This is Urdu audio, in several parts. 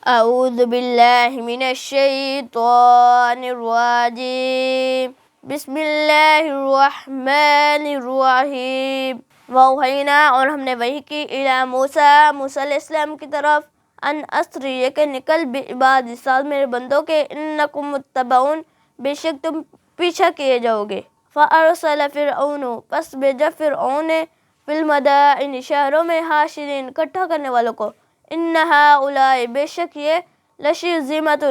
اعوذ باللہ من الشیطان الرجیم بسم اللہ الرحمن الرحیم وَأَوْحَيْنَا اور ہم نے وحی کی الی موسیٰ موسیٰ علیہ السلام کی طرف ان اسری یہ کہ نکل بعبادی ساتھ میرے بندوں کے انکم متبعون بے شک تم پیچھا کیے جاؤ گے فَأَرْسَلَ فِرْعَوْنُ پس بھیجا فرعون نے فی المدائن شہروں میں حاشرین اکٹھا کرنے والوں کو ان ہؤلاء بے شک یہ لشرذمۃ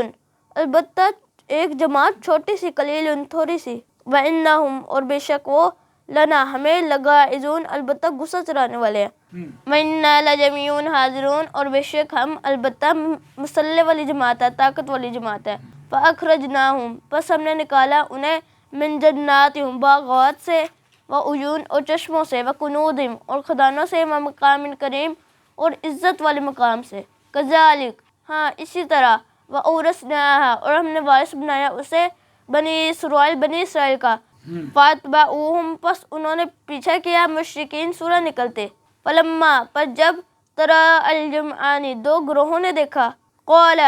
البتہ ایک جماعت چھوٹی سی قلیل تھوڑی سی وانہم اور بے شک وہ لنا ہمیں لغائظون البتہ غصہ چڑھانے والے ہیں وَإِنَّا لَجَمِيعٌ حاضرون اور بے شک ہم البتہ مسلح والی جماعت ہے طاقت والی جماعت ہے فَأَخْرَجْنَاهُمْ پس ہم نے نکالا انہیں من جناتہم باغات سے وعیون اور چشموں سے وکنوزہم اور خزانوں سے ومقام کریم اور عزت والے مقام سے کذالک ہاں اسی طرح وَأَوْرَثْنَاهَا اور ہم نے وارث بنایا اسے بنی اسرائیل کا فَاتَّبَعُوهُمْ پس انہوں نے پیچھا کیا مشرکین سورہ نکلتے فلما پر جب تراء الجمعان دو گروہوں نے دیکھا قال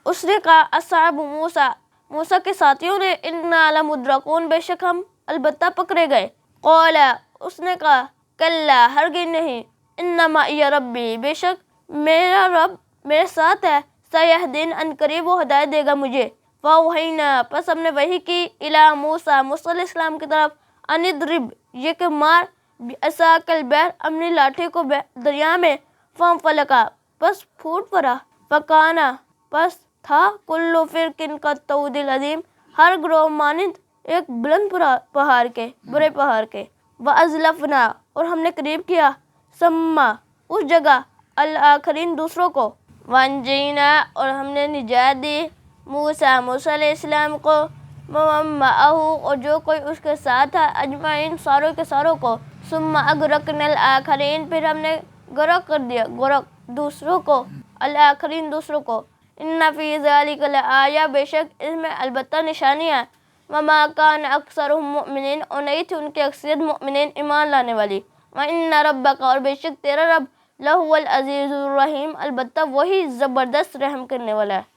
اس نے کہا اصحاب موسیٰ موسیٰ کے ساتھیوں نے انا لمدرکون بے شک ہم البتہ پکڑے گئے قال اس نے کہا کلا ہرگز نہیں ان معی ربی بے شک میرا رب میرے ساتھ ہے سیہدین ان قریب وہ ہدایت دے گا مجھے فاوحینا پس ہم نے وحی کی الی موسیٰ موسیٰ علیہ السلام کی طرف ان اضرب یہ کہ مار بعصاک البحر اپنی لاٹھی کو دریا میں فانفلقا پس پھوٹ پڑا فکانا پس تھا کل فرق کالطود العظیم ہر گروہ مانند ایک بلند پہاڑ کے بڑے پہاڑ کے وَأَزْلَفْنَا اور ہم نے قریب کیا سما اس جگہ الآخرین دوسروں کو وَأَنْجَيْنَا اور ہم نے نجات دی موسیٰ موسیٰ علیہ السلام کو وَمَن مَّعَهُ اور جو کوئی اس کے ساتھ تھا اجمعین ساروں کے ساروں کو ثُمَّ أَغْرَقْنَا الْآخَرِينَ پھر ہم نے غرق کر دیا غرق دوسروں کو الآخرین دوسروں کو ان فی ذلک لآیہ بے شک اس میں البتہ نشانیاں وما کان اکثرهم مؤمنین اور نہیں تھی ان کی اکثریت مؤمنین ایمان لانے والی وان ربک اور بے شک تیرا رب لہو العزیز الرحیم البتہ وہی زبردست رحم کرنے والا ہے